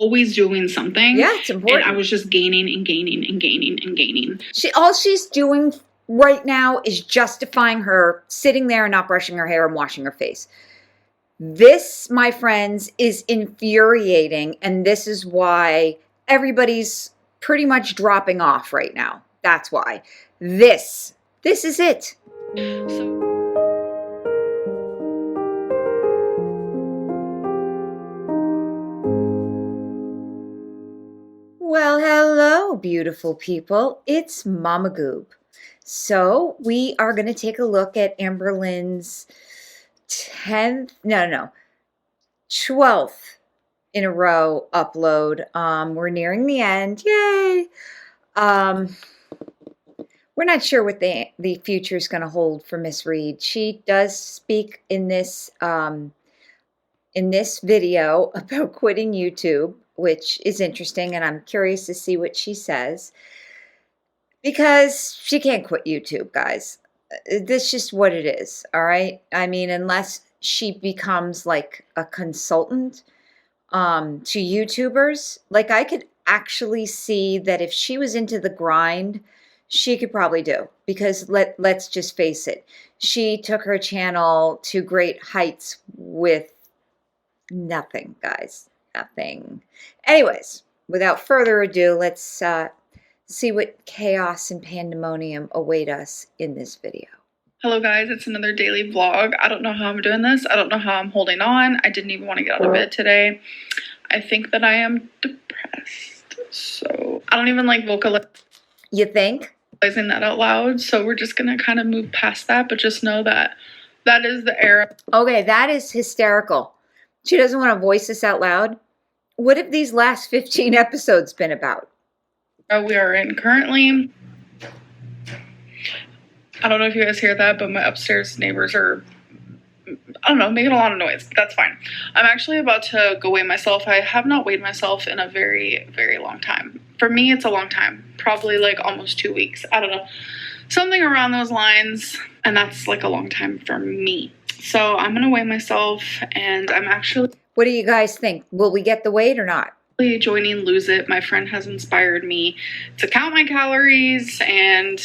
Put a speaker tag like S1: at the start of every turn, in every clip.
S1: always doing something.
S2: Yeah, it's important.
S1: And I was just gaining and gaining and gaining and gaining.
S2: All she's doing right now is justifying her sitting there and not brushing her hair and washing her face. This, my friends, is infuriating, and this is why everybody's pretty much dropping off right now. That's why. This is it. Well, hello, beautiful people. It's Mama Goob. So we are going to take a look at Amberlynn's 12th in a row upload. We're nearing the end. Yay! We're not sure what the future is going to hold for Miss Reid. She does speak in this video about quitting YouTube, which is interesting, and I'm curious to see what she says, because she can't quit YouTube, guys. That's just what it is, all right? I mean, unless she becomes like a consultant to YouTubers, like I could actually see that if she was into the grind, she could probably do, because let's just face it, she took her channel to great heights with nothing, guys. Nothing. Anyways, without further ado, let's see what chaos and pandemonium await us in this video.
S1: Hello guys, it's another daily vlog. I don't know how I'm doing this. I don't know how I'm holding on. I didn't even want to get out of bed today. I think that I am depressed. So I don't even like vocalizing.
S2: You think?
S1: That out loud. So we're just going to kind of move past that, but just know that that is the era.
S2: Okay, that is hysterical. She doesn't want to voice this out loud. What have these last 15 episodes been about?
S1: We are in currently. I don't know if you guys hear that, but my upstairs neighbors are, I don't know, making a lot of noise. That's fine. I'm actually about to go weigh myself. I have not weighed myself in a very, very long time. For me, it's a long time. Probably like almost 2 weeks. I don't know. Something around those lines. And that's like a long time for me. So I'm going to weigh myself, and I'm actually...
S2: What do you guys think? Will we get the weight or not?
S1: Joining Lose It. My friend has inspired me to count my calories, and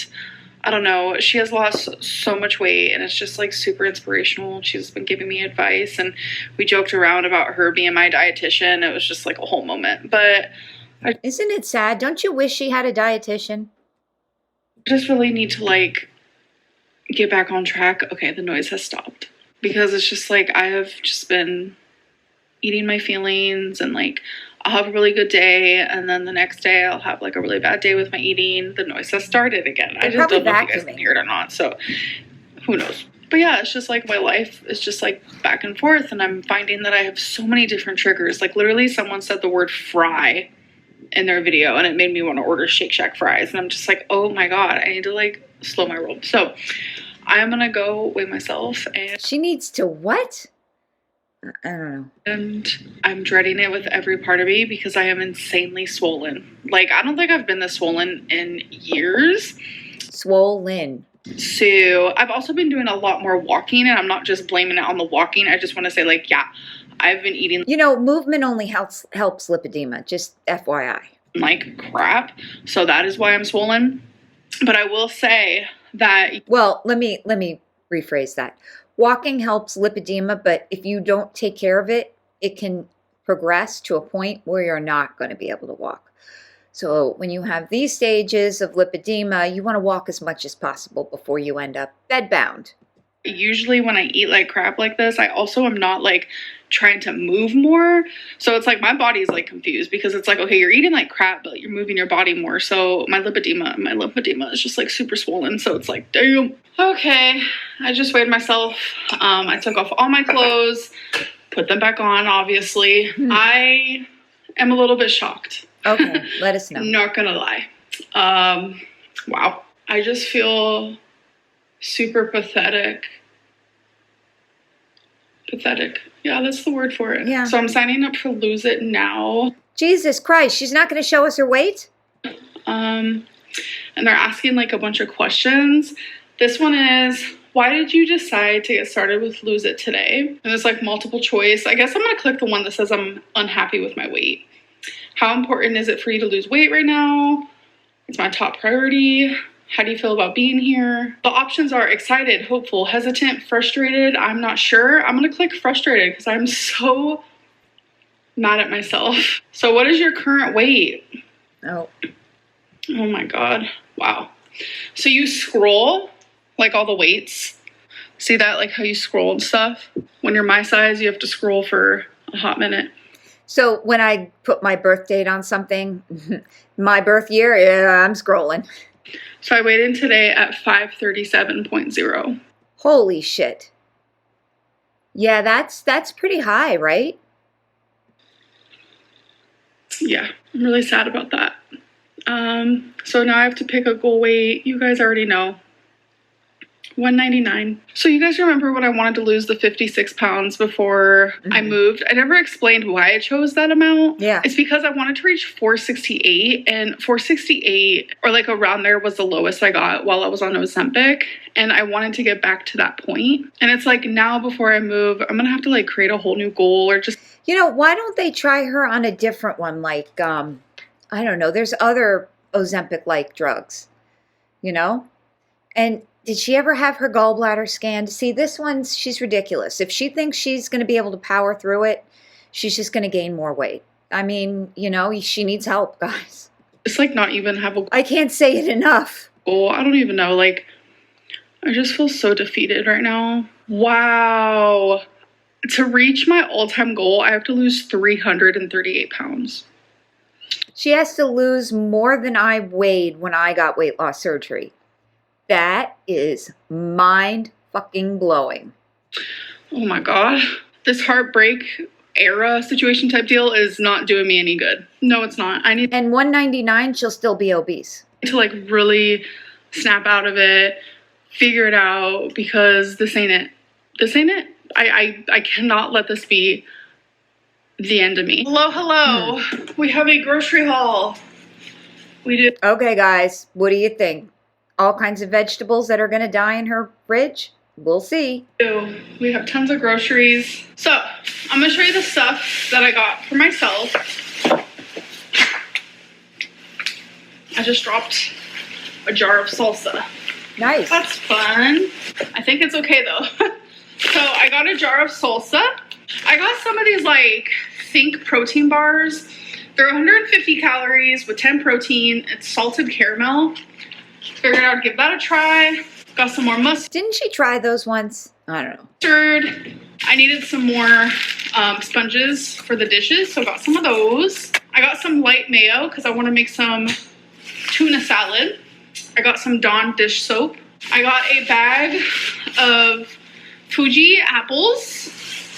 S1: I don't know, she has lost so much weight, and it's just like super inspirational. She's been giving me advice, and we joked around about her being my dietitian. It was just like a whole moment. But
S2: isn't it sad? Don't you wish she had a dietitian?
S1: I just really need to like get back on track. Okay, the noise has stopped. Because it's just like I have just been eating my feelings, and like I'll have a really good day, and then the next day I'll have like a really bad day with my eating. The noise has started again. I just don't know if you guys can hear it or not, so who knows. But yeah, it's just like my life is just like back and forth, and I'm finding that I have so many different triggers. Like literally someone said the word fry in their video, and it made me want to order Shake Shack fries, and I'm just like, oh my god, I need to like slow my roll. So I'm gonna go weigh myself. And
S2: she needs to what? I don't know.
S1: And I'm dreading it with every part of me because I am insanely swollen. Like, I don't think I've been this swollen in years.
S2: Swollen.
S1: So I've also been doing a lot more walking, and I'm not just blaming it on the walking. I just want to say, like, yeah, I've been eating.
S2: You know, movement only helps lipedema, just FYI.
S1: Like crap. So that is why I'm swollen. But I will say that...
S2: Well, let me rephrase that. Walking helps lipedema, but if you don't take care of it, it can progress to a point where you're not going to be able to walk. So when you have these stages of lipedema, you want to walk as much as possible before you end up bedbound.
S1: Usually when I eat like crap like this, I also am not like trying to move more. So it's like my body's like confused, because it's like, okay, you're eating like crap, but you're moving your body more. So my lipedema is just like super swollen. So it's like, damn. Okay, I just weighed myself. I took off all my clothes, put them back on, obviously. I am a little bit shocked.
S2: Okay, let us know.
S1: Not gonna lie. Wow. I just feel super pathetic. Pathetic. Yeah, that's the word for it.
S2: Yeah.
S1: So I'm signing up for Lose It now.
S2: Jesus Christ, she's not going to show us her weight?
S1: And they're asking like a bunch of questions. This one is, why did you decide to get started with Lose It today? And there's like multiple choice. I guess I'm going to click the one that says I'm unhappy with my weight. How important is it for you to lose weight right now? It's my top priority. How do you feel about being here? The options are excited, hopeful, hesitant, frustrated. I'm not sure. I'm gonna click frustrated because I'm so mad at myself. So what is your current weight?
S2: Oh.
S1: Oh my God. Wow. So you scroll like all the weights. See that? Like how you scroll and stuff? When you're my size, you have to scroll for a hot minute.
S2: So when I put my birth date on something, my birth year, yeah, I'm scrolling.
S1: So I weighed in today at 537.0.
S2: Holy shit. Yeah, that's pretty high, right?
S1: Yeah, I'm really sad about that. So now I have to pick a goal weight. You guys already know. 199. So you guys remember when I wanted to lose the 56 pounds before I moved? I never explained why I chose that amount.
S2: Yeah.
S1: It's because I wanted to reach 468, and 468 or like around there was the lowest I got while I was on Ozempic, and I wanted to get back to that point. And it's like now before I move, I'm gonna have to like create a whole new goal or just...
S2: You know, why don't they try her on a different one? Like, I don't know, there's other Ozempic-like drugs, you know? And did she ever have her gallbladder scanned? See, this one, she's ridiculous. If she thinks she's going to be able to power through it, she's just going to gain more weight. I mean, you know, she needs help, guys.
S1: It's like not even have a...
S2: I can't say it enough.
S1: Oh, I don't even know. Like, I just feel so defeated right now. Wow. To reach my all-time goal, I have to lose 338 pounds.
S2: She has to lose more than I weighed when I got weight loss surgery. That is mind fucking blowing.
S1: Oh my God. This heartbreak era situation type deal is not doing me any good. No, it's not. I need...
S2: And 199, she'll still be obese.
S1: to like really snap out of it, figure it out, because this ain't it. This ain't it. I cannot let this be the end of me. Hello. We have a grocery haul. We do.
S2: Okay, guys, what do you think? All kinds of vegetables that are going to die in her fridge? We'll see.
S1: We have tons of groceries. So I'm going to show you the stuff that I got for myself. I just dropped a jar of salsa.
S2: Nice.
S1: That's fun. I think it's okay though. So I got a jar of salsa. I got some of these like Think protein bars. They're 150 calories with 10 protein. It's salted caramel. Figured I'd give that a try. Got some more mustard.
S2: Didn't she try those once? I don't know.
S1: I needed some more sponges for the dishes, so got some of those. I got some light mayo because I want to make some tuna salad. I got some Dawn dish soap. I got a bag of Fuji apples,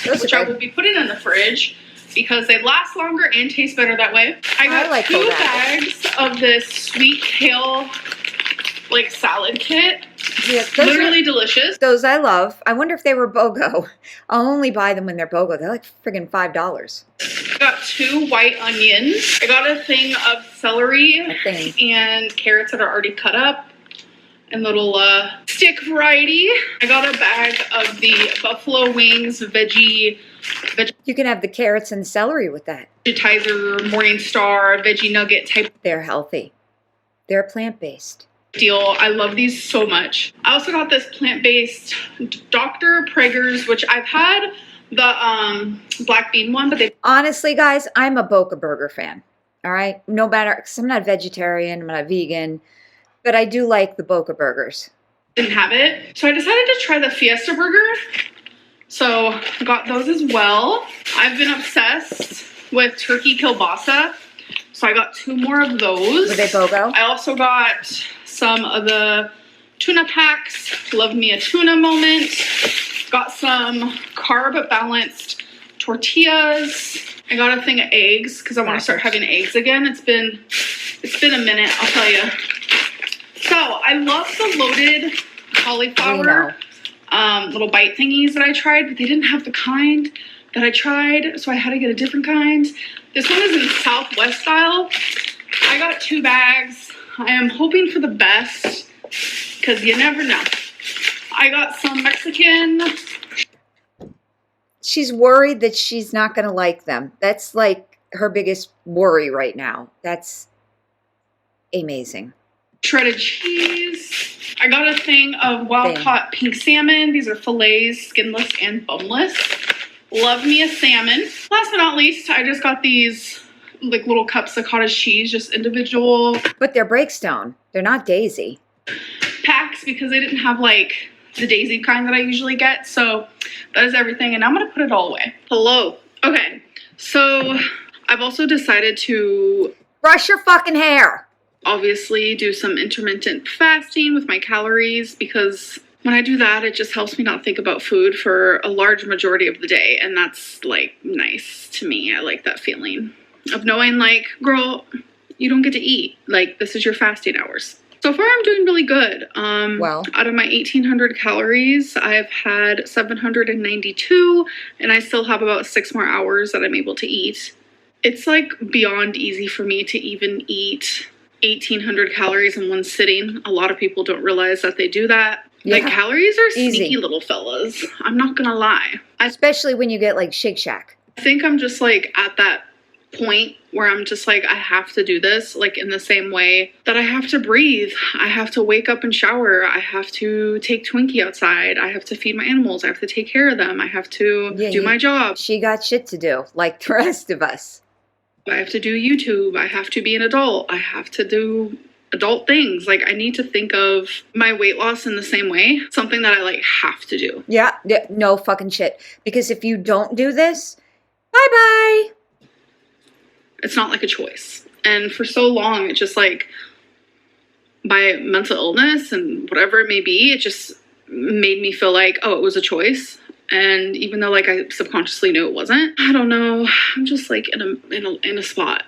S1: which I will be putting in the fridge because they last longer and taste better that way. I got
S2: like
S1: 2 bags of this sweet kale like salad kit.
S2: Yeah,
S1: literally delicious.
S2: Those I love. I wonder if they were BOGO. I'll only buy them when they're BOGO. They're like friggin' $5.
S1: I got 2 white onions. I got a thing of celery and carrots that are already cut up and little stick variety. I got a bag of the buffalo wings veggie.
S2: You can have the carrots and celery with that.
S1: Vegetizer, Morningstar, veggie nugget type.
S2: They're healthy. They're plant-based.
S1: Deal. I love these so much. I also got this plant-based Dr. Prager's, which I've had the black bean one, but they...
S2: Honestly, guys, I'm a Boca Burger fan. All right? No matter, because I'm not vegetarian, I'm not vegan, but I do like the Boca Burgers.
S1: Didn't have it. So I decided to try the Fiesta Burger. So I got those as well. I've been obsessed with turkey kielbasa. So I got 2 more of those.
S2: Were they BOGO?
S1: I also got some of the tuna packs. Love me a tuna moment. Got some carb balanced tortillas. I got a thing of eggs because I want to start having eggs again. It's been a minute, I'll tell you. So I love the loaded cauliflower little bite thingies that I tried, but they didn't have the kind that I tried, so I had to get a different kind. This one is in Southwest style. I got 2 bags. I am hoping for the best because you never know. I got some Mexican.
S2: She's worried that she's not going to like them. That's like her biggest worry right now. That's amazing.
S1: Shredded cheese. I got a thing of wild-caught pink salmon. These are fillets, skinless and boneless. Love me a salmon. Last but not least, I just got these like little cups of cottage cheese, just individual.
S2: But they're Breakstone. They're not Daisy.
S1: Packs because they didn't have like the Daisy kind that I usually get. So that is everything. And I'm going to put it all away. Hello. Okay. So I've also decided to
S2: brush your fucking hair.
S1: Obviously do some intermittent fasting with my calories, because when I do that, it just helps me not think about food for a large majority of the day. And that's like nice to me. I like that feeling of knowing like, girl, you don't get to eat. Like, this is your fasting hours. So far, I'm doing really good.
S2: Well,
S1: out of my 1,800 calories, I've had 792, and I still have about 6 more hours that I'm able to eat. It's like beyond easy for me to even eat 1,800 calories in one sitting. A lot of people don't realize that they do that.
S2: Yeah.
S1: Like, calories are
S2: Easy.
S1: sneaky little fellas. I'm not gonna lie.
S2: Especially when you get like Shake Shack.
S1: I think I'm just like at that point where I'm just like, I have to do this, like in the same way that I have to breathe. I have to wake up and shower. I have to take Twinkie outside. I have to feed my animals. I have to take care of them. I have to do my job.
S2: She got shit to do, like the rest of us.
S1: I have to do YouTube. I have to be an adult. I have to do adult things. Like, I need to think of my weight loss in the same way. Something that I like have to do.
S2: Yeah, no fucking shit. Because if you don't do this, bye-bye.
S1: It's not like a choice. And for so long, it's just like, by mental illness and whatever it may be, it just made me feel like, oh, it was a choice. And even though like I subconsciously knew it wasn't, I don't know. I'm just like in a spot,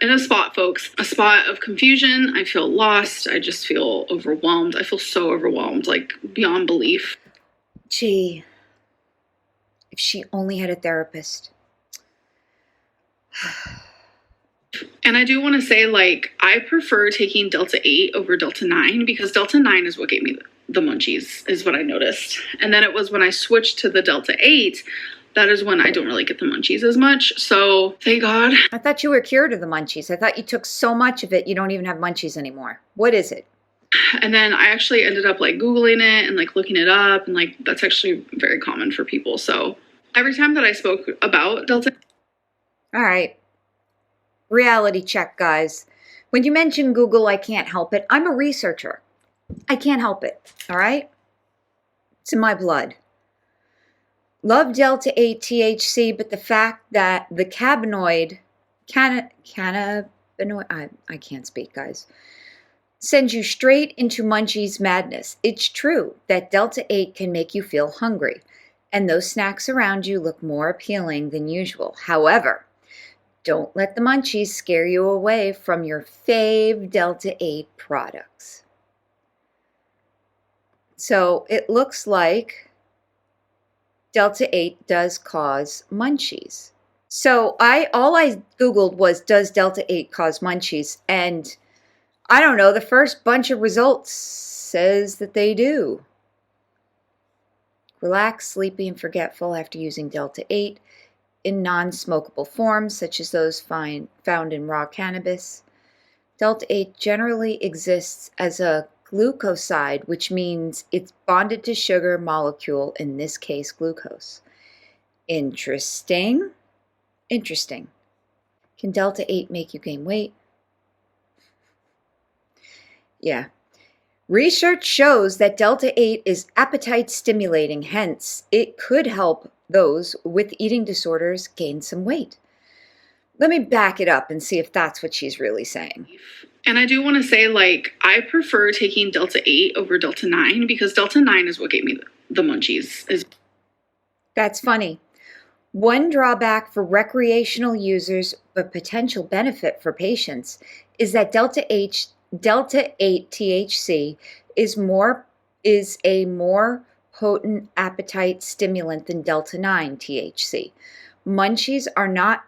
S1: folks. A spot of confusion. I feel lost. I just feel overwhelmed. I feel so overwhelmed, like beyond belief.
S2: Gee, if she only had a therapist.
S1: And I do want to say, like, I prefer taking Delta 8 over Delta 9 because Delta 9 is what gave me the munchies, is what I noticed. And then it was when I switched to the Delta 8, that is when I don't really get the munchies as much. So thank God.
S2: I thought you were cured of the munchies. I thought you took so much of it, you don't even have munchies anymore. What is it?
S1: And then I actually ended up like Googling it and like looking it up. And like, that's actually very common for people. So every time that I spoke about Delta.
S2: All right. Reality check, guys. When you mention Google, I can't help it. I'm a researcher. I can't help it, all right? It's in my blood. Love Delta 8 THC, but the fact that the cannabinoid, I can't speak, guys, sends you straight into munchies madness. It's true that Delta 8 can make you feel hungry, and those snacks around you look more appealing than usual. However, don't let the munchies scare you away from your fave Delta 8 products. So it looks like Delta 8 does cause munchies. So all I Googled was, does Delta 8 cause munchies? And I don't know, the first bunch of results says that they do. Relax, sleepy, and forgetful after using Delta 8 in non-smokable forms, such as those found in raw cannabis. Delta 8 generally exists as a glucoside, which means it's bonded to sugar molecule, in this case glucose. Interesting. Interesting. Can Delta 8 make you gain weight? Yeah. Research shows that Delta 8 is appetite stimulating, hence it could help those with eating disorders gain some weight. Let me back it up and see if that's what she's really saying.
S1: And I do want to say, like, I prefer taking Delta 8 over Delta 9 because Delta 9 is what gave me the munchies.
S2: That's funny. One drawback for recreational users, but potential benefit for patients, is that Delta 8 THC is a more potent appetite stimulant than Delta 9 THC. Munchies are not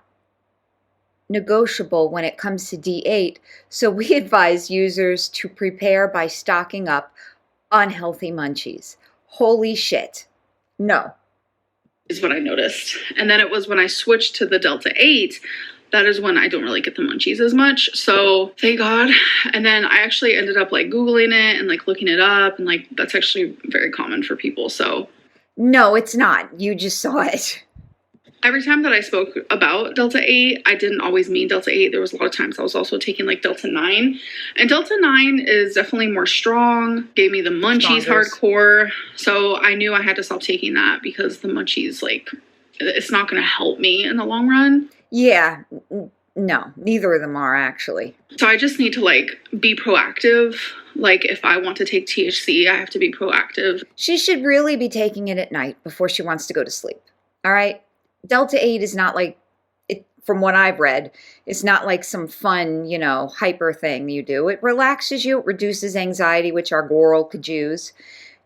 S2: negotiable when it comes to D8, so we advise users to prepare by stocking up on healthy munchies. Holy shit. No.
S1: Is what I noticed. And then it was when I switched to the Delta 8 that is when I don't really get the munchies as much. So thank God. And then I actually ended up like Googling it and like looking it up, and like that's actually very common for people. So
S2: No, it's not. You just saw it.
S1: every time that I spoke about Delta 8, I didn't always mean Delta 8. There was a lot of times I was also taking like Delta 9. And Delta 9 is definitely more strong, gave me the munchies hardcore. So I knew I had to stop taking that because the munchies, like, it's not going to help me in the long run.
S2: Yeah. No, neither of them are actually.
S1: So I just need to like be proactive. Like if I want to take THC, I have to be proactive.
S2: She should really be taking it at night before she wants to go to sleep. All right? Delta 8 is not like, from what I've read, it's not like some fun, hyper thing you do. It relaxes you, it reduces anxiety, which our girl could use.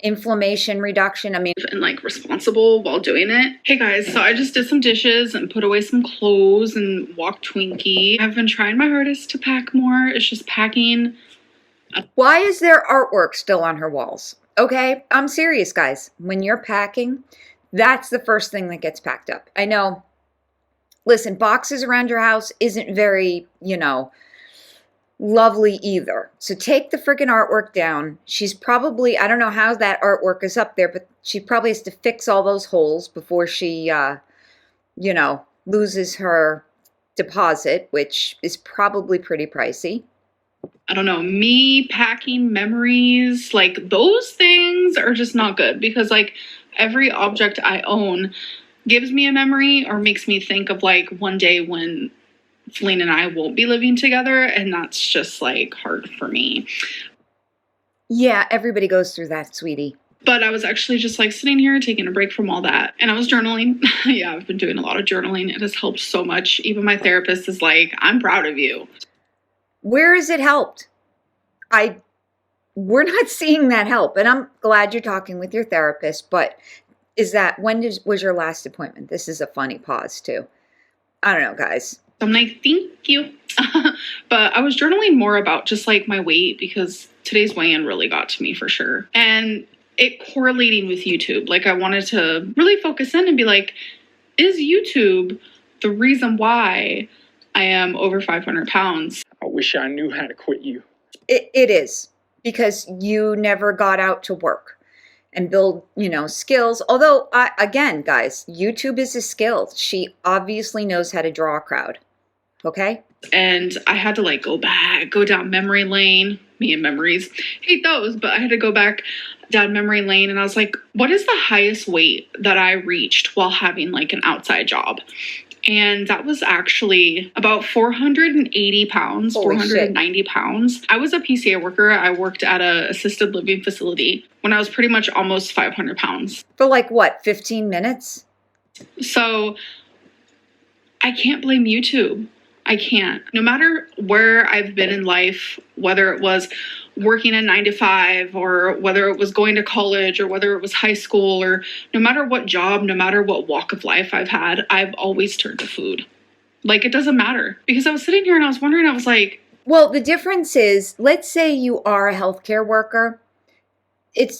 S2: Inflammation reduction. And
S1: like responsible while doing it. Hey guys, so I just did some dishes and put away some clothes and walked Twinkie. I've been trying my hardest to pack more. It's just packing.
S2: Why is there artwork still on her walls? Okay, I'm serious, guys. When you're packing, that's the first thing that gets packed up. I know, listen, boxes around your house isn't very, lovely either. So take the freaking artwork down. She's probably, I don't know how that artwork is up there, but she probably has to fix all those holes before she, loses her deposit, which is probably pretty pricey.
S1: I don't know, me packing memories, like those things are just not good because like every object I own gives me a memory or makes me think of like one day when Feline and I won't be living together, and that's just like hard for me.
S2: Yeah, everybody goes through that, sweetie.
S1: But I was actually just like sitting here taking a break from all that, and I was journaling. Yeah, I've been doing a lot of journaling. It has helped so much. Even my therapist is like, I'm proud of you.
S2: Where has it helped? We're not seeing that help, and I'm glad you're talking with your therapist, but when was your last appointment? This is a funny pause too. I don't know, guys.
S1: I'm like, thank you. But I was journaling more about just like my weight because today's weigh-in really got to me for sure. And it correlating with YouTube. Like I wanted to really focus in and be like, is YouTube the reason why I am over 500 pounds?
S3: I wish I knew how to quit you.
S2: It is, because you never got out to work and build, skills. Although, again, guys, YouTube is a skill. She obviously knows how to draw a crowd. Okay?
S1: And I had to like go down memory lane. Me and memories, hate those, but I had to go back down memory lane and I was like, what is the highest weight that I reached while having like an outside job? And that was actually about 480 pounds,
S2: Holy
S1: 490
S2: shit.
S1: pounds. I was a PCA worker. I worked at an assisted living facility when I was pretty much almost 500 pounds.
S2: For like what, 15 minutes?
S1: So I can't blame YouTube. I can't. No matter where I've been in life, whether it was working a 9-to-5 or whether it was going to college or whether it was high school or no matter what job, no matter what walk of life I've had, I've always turned to food. Like it doesn't matter because I was sitting here and I was wondering, I was like,
S2: well, the difference is, let's say you are a healthcare worker.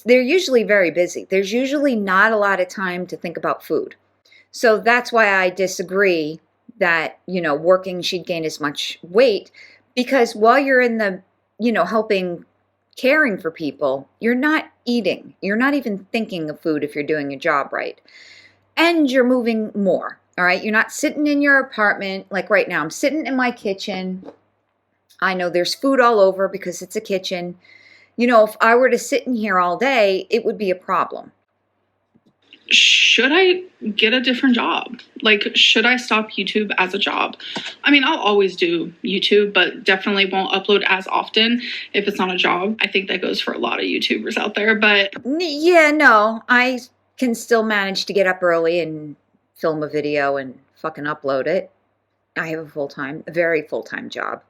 S2: They're usually very busy. There's usually not a lot of time to think about food. So that's why I disagree that, working she'd gain as much weight, because while you're in the, caring for people, you're not eating. You're not even thinking of food if you're doing your job right. And you're moving more, all right? You're not sitting in your apartment. Like right now, I'm sitting in my kitchen. I know there's food all over because it's a kitchen. If I were to sit in here all day, it would be a problem.
S1: Should I get a different job? Like, should I stop YouTube as a job? I mean, I'll always do YouTube, but definitely won't upload as often if it's not a job. I think that goes for a lot of YouTubers out there, but...
S2: Yeah, no, I can still manage to get up early and film a video and fucking upload it. I have a very full-time job.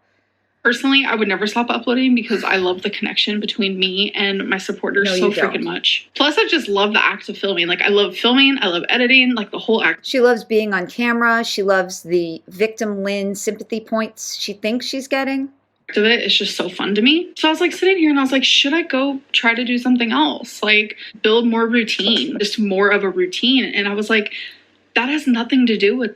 S1: Personally, I would never stop uploading because I love the connection between me and my supporters so freaking much. Plus, I just love the act of filming. Like, I love filming. I love editing. Like, the whole act.
S2: She loves being on camera. She loves the victim Lynn sympathy points she thinks she's getting.
S1: Of it, it's just so fun to me. So I was like sitting here and I was like, should I go try to do something else? Like, build more routine. Just more of a routine. And I was like, that has nothing to do with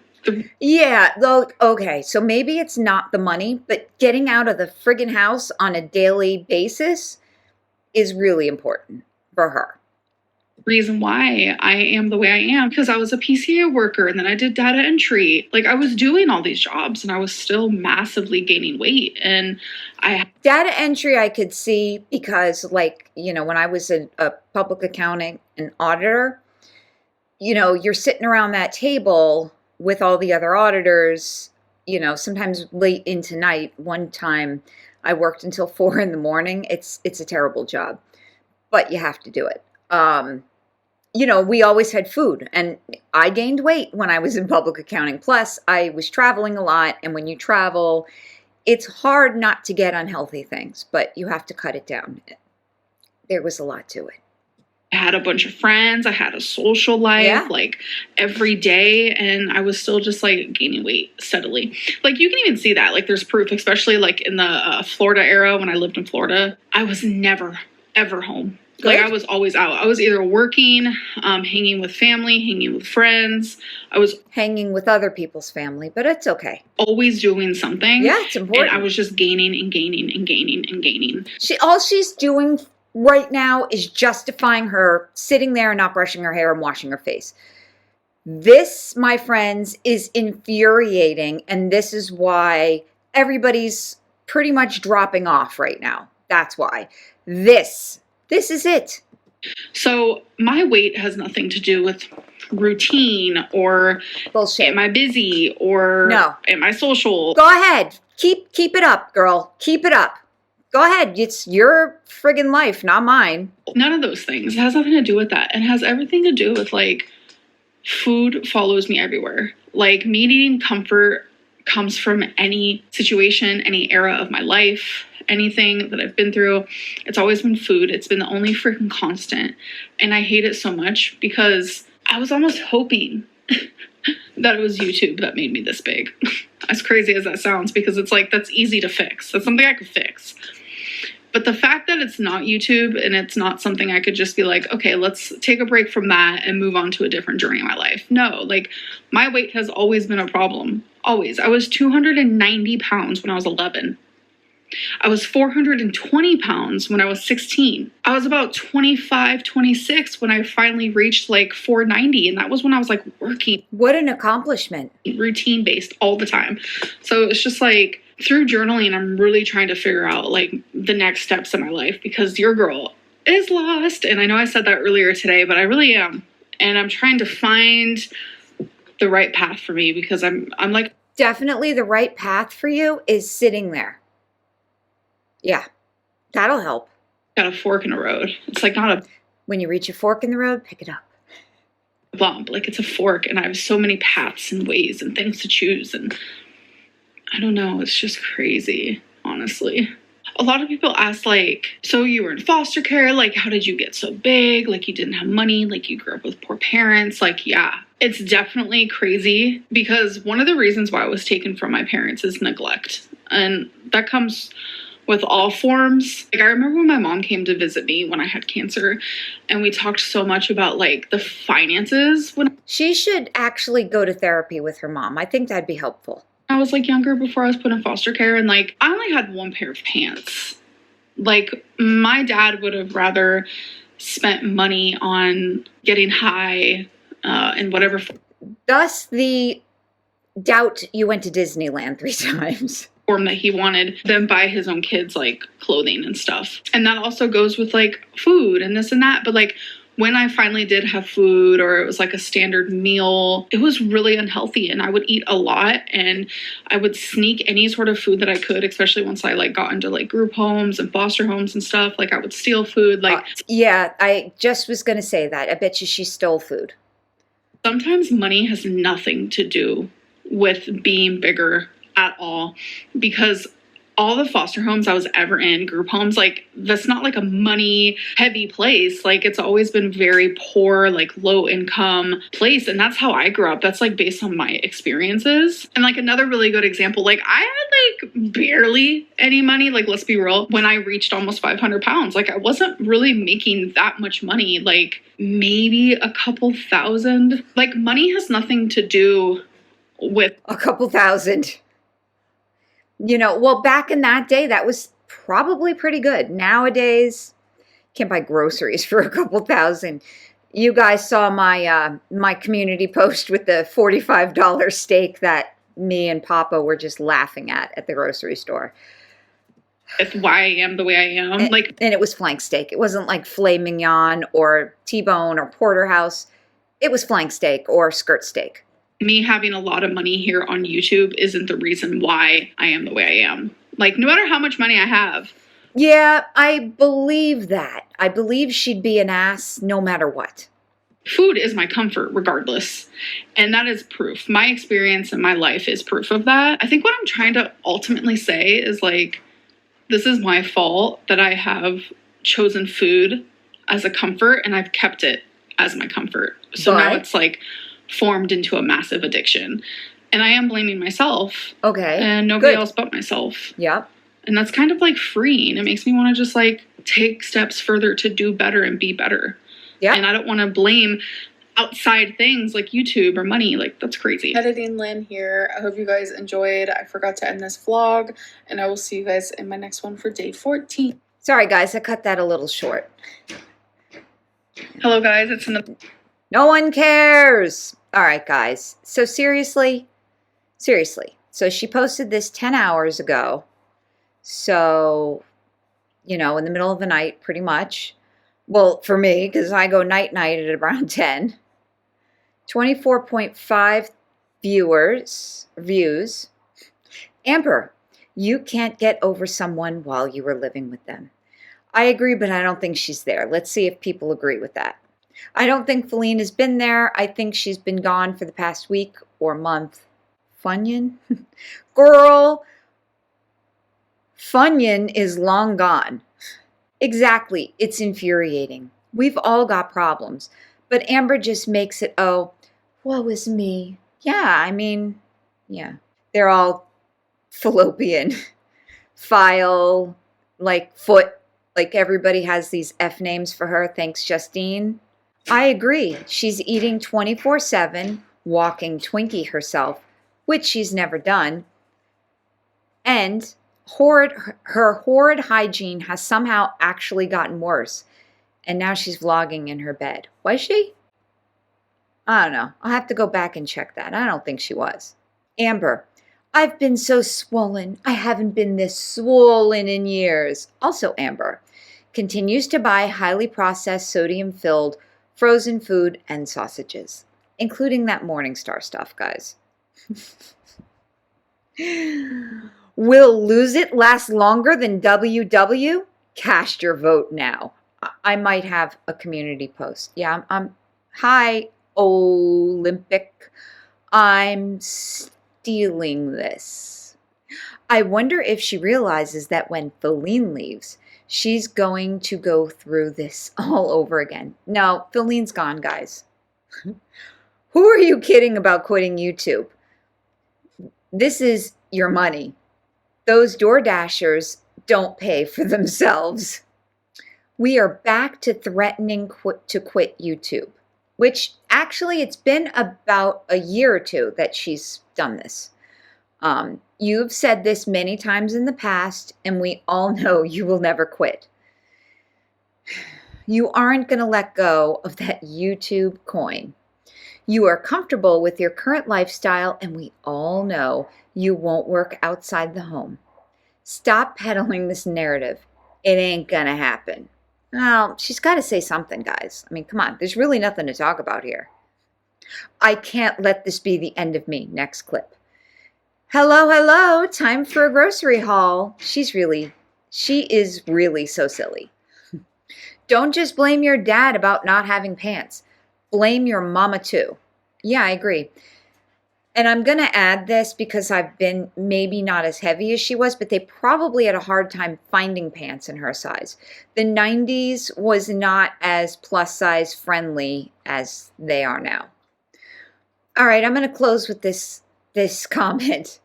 S2: Yeah, though, okay, so maybe it's not the money, but getting out of the friggin' house on a daily basis is really important for her.
S1: Reason why I am the way I am, because I was a PCA worker and then I did data entry. Like I was doing all these jobs and I was still massively gaining weight. And
S2: data entry I could see because, like, you know, when I was a public accounting and auditor, you know, you're sitting around that table with all the other auditors, you know, sometimes late into night. One time I worked until 4 a.m. It's a terrible job, but you have to do it. You know, we always had food, and I gained weight when I was in public accounting. Plus, I was traveling a lot, and when you travel, it's hard not to get unhealthy things, but you have to cut it down. There was a lot to it.
S1: I had a bunch of friends. I had a social life, like every day, and I was still just like gaining weight steadily. Like you can even see that. Like there's proof, especially like in the Florida era when I lived in Florida. I was never, ever home. Good. Like I was always out. I was either working, hanging with family, hanging with friends. I was
S2: hanging with other people's family, but it's okay.
S1: Always doing something.
S2: Yeah, it's important.
S1: And I was just gaining and gaining and gaining and gaining.
S2: All she's doing right now is justifying her sitting there and not brushing her hair and washing her face. This, my friends, is infuriating, and this is why everybody's pretty much dropping off right now. That's why. This is it.
S1: So my weight has nothing to do with routine or
S2: bullshit.
S1: Am I busy or
S2: no.
S1: Am I social?
S2: Go ahead. Keep it up, girl. Keep it up. Go ahead. It's your friggin' life, not mine.
S1: None of those things. It has nothing to do with that. It has everything to do with like food follows me everywhere. Like me needing comfort comes from any situation, any era of my life. Anything that I've been through, it's always been food. It's been the only freaking constant. And I hate it so much because I was almost hoping that it was YouTube that made me this big. As crazy as that sounds, because it's like, that's easy to fix. That's something I could fix. But the fact that it's not YouTube and it's not something I could just be like, okay, let's take a break from that and move on to a different journey in my life. No, like my weight has always been a problem. Always. I was 290 pounds when I was 11. I was 420 pounds when I was 16. I was about 25, 26 when I finally reached like 490. And that was when I was like working.
S2: What an accomplishment.
S1: Routine based all the time. So it's just like through journaling, I'm really trying to figure out like the next steps in my life because your girl is lost. And I know I said that earlier today, but I really am. And I'm trying to find the right path for me because I'm like.
S2: Definitely the right path for you is sitting there. Yeah, that'll help.
S1: Got a fork in the road. It's like not a...
S2: When you reach a fork in the road, pick it up.
S1: Bump. Like it's a fork and I have so many paths and ways and things to choose. And I don't know. It's just crazy, honestly. A lot of people ask like, so you were in foster care. Like, how did you get so big? Like you didn't have money. Like you grew up with poor parents. Like, yeah, it's definitely crazy because one of the reasons why I was taken from my parents is neglect. And that comes with all forms. Like I remember when my mom came to visit me when I had cancer and we talked so much about like the finances.
S2: She should actually go to therapy with her mom. I think that'd be helpful.
S1: I was like younger before I was put in foster care and like I only had one pair of pants. Like my dad would have rather spent money on getting high and whatever.
S2: Thus the doubt you went to Disneyland 3 times.
S1: That he wanted them buy his own kids like clothing and stuff. And that also goes with like food and this and that. But like when I finally did have food or it was like a standard meal, it was really unhealthy and I would eat a lot and I would sneak any sort of food that I could, especially once I like got into like group homes and foster homes and stuff. Like I would steal food. Like
S2: yeah, I just was going to say that. I bet you she stole food.
S1: Sometimes money has nothing to do with being bigger at all, because all the foster homes I was ever in, group homes, like that's not like a money heavy place. Like it's always been very poor, like low income place. And that's how I grew up. That's like based on my experiences. And like another really good example, like I had like barely any money. Like let's be real, when I reached almost 500 pounds, like I wasn't really making that much money, like maybe a couple thousand. Like money has nothing to do with
S2: a couple thousand. Well, back in that day, that was probably pretty good. Nowadays, can't buy groceries for a couple thousand. You guys saw my community post with the $45 steak that me and Papa were just laughing at the grocery store.
S1: why I am the way I am.
S2: And it was flank steak. It wasn't like filet mignon or T-bone or porterhouse. It was flank steak or skirt steak.
S1: Me having a lot of money here on YouTube isn't the reason why I am the way I am. Like, no matter how much money I have.
S2: Yeah, I believe that. I believe she'd be an ass no matter what.
S1: Food is my comfort regardless. And that is proof. My experience in my life is proof of that. I think what I'm trying to ultimately say is like, this is my fault that I have chosen food as a comfort and I've kept it as my comfort. So now it's like formed into a massive addiction. And I am blaming myself.
S2: Okay.
S1: And nobody else but myself.
S2: Yep.
S1: And that's kind of like freeing. It makes me want to just like take steps further to do better and be better. Yeah. And I don't want to blame outside things like YouTube or money. Like, that's crazy.
S4: Editing Lynn here. I hope you guys enjoyed. I forgot to end this vlog, and I will see you guys in my next one for day 14.
S2: Sorry guys, I cut that a little short.
S1: Hello guys, it's another.
S2: No one cares. All right guys. So seriously. So she posted this 10 hours ago. So, in the middle of the night, pretty much. Well, for me, because I go night-night at around 10. 24.5 views. Amber, you can't get over someone while you were living with them. I agree, but I don't think she's there. Let's see if people agree with that. I don't think Feline has been there. I think she's been gone for the past week or month. Funyun? Girl, Funyun is long gone. Exactly. It's infuriating. We've all got problems. But Amber just makes it, oh, woe is me. Yeah, yeah. They're all fallopian. File, like foot. Like everybody has these F names for her. Thanks, Justine. I agree. She's eating 24/7, walking Twinkie herself, which she's never done. And her horrid hygiene has somehow actually gotten worse. And now she's vlogging in her bed. Was she? I don't know. I'll have to go back and check that. I don't think she was. Amber, I've been so swollen. I haven't been this swollen in years. Also, Amber continues to buy highly processed, sodium-filled, frozen food and sausages, including that Morningstar stuff, guys. Will Lose It last longer than WW? Cast your vote now. I might have a community post. Yeah, hi, Olympic. I'm stealing this. I wonder if she realizes that when Feline leaves, she's going to go through this all over again. No, Feline's gone, guys. Who are you kidding about quitting YouTube? This is your money. Those DoorDashers don't pay for themselves. We are back to threatening to quit YouTube, which actually it's been about a year or two that she's done this. You've said this many times in the past, and we all know you will never quit. You aren't going to let go of that YouTube coin. You are comfortable with your current lifestyle, and we all know you won't work outside the home. Stop peddling this narrative. It ain't going to happen. Well, she's got to say something, guys. I mean, come on. There's really nothing to talk about here. I can't let this be the end of me. Next clip. Hello. Time for a grocery haul. She is really so silly. Don't just blame your dad about not having pants. Blame your mama too. Yeah, I agree. And I'm going to add this because I've been maybe not as heavy as she was, but they probably had a hard time finding pants in her size. The 90s was not as plus size friendly as they are now. All right, I'm going to close with this comment.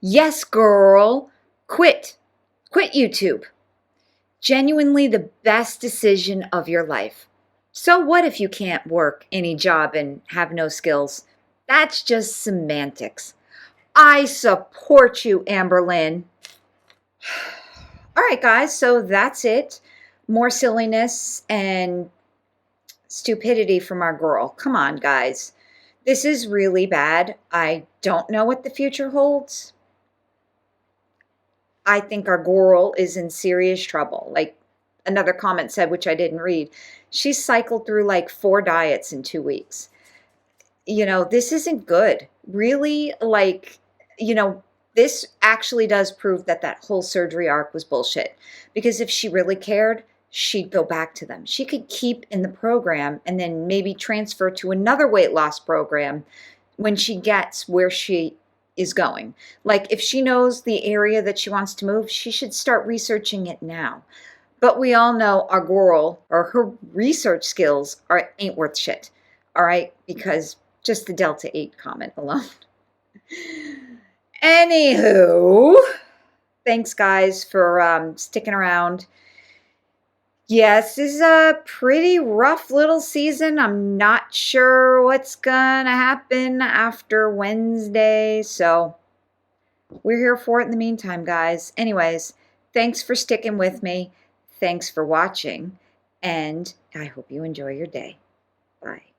S2: Yes, girl, quit YouTube. Genuinely the best decision of your life. So what if you can't work any job and have no skills? That's just semantics. I support you, Amberlynn. All right, guys, so that's it. More silliness and stupidity from our girl. Come on, guys. This is really bad. I don't know what the future holds. I think our girl is in serious trouble. Like another comment said, which I didn't read, she cycled through like 4 diets in 2 weeks. You know, this isn't good. Really, like, you know, this actually does prove that that whole surgery arc was bullshit. Because if she really cared, she'd go back to them. She could keep in the program and then maybe transfer to another weight loss program when she gets where she is going. Like if she knows the area that she wants to move, she should start researching it now. But we all know our girl or her research skills ain't worth shit. All right? Because just the Delta 8 comment alone. Anywho, thanks guys for sticking around. Yes, this is a pretty rough little season. I'm not sure what's gonna happen after Wednesday, so we're here for it in the meantime, guys. Anyways, thanks for sticking with me. Thanks for watching, and I hope you enjoy your day. Bye.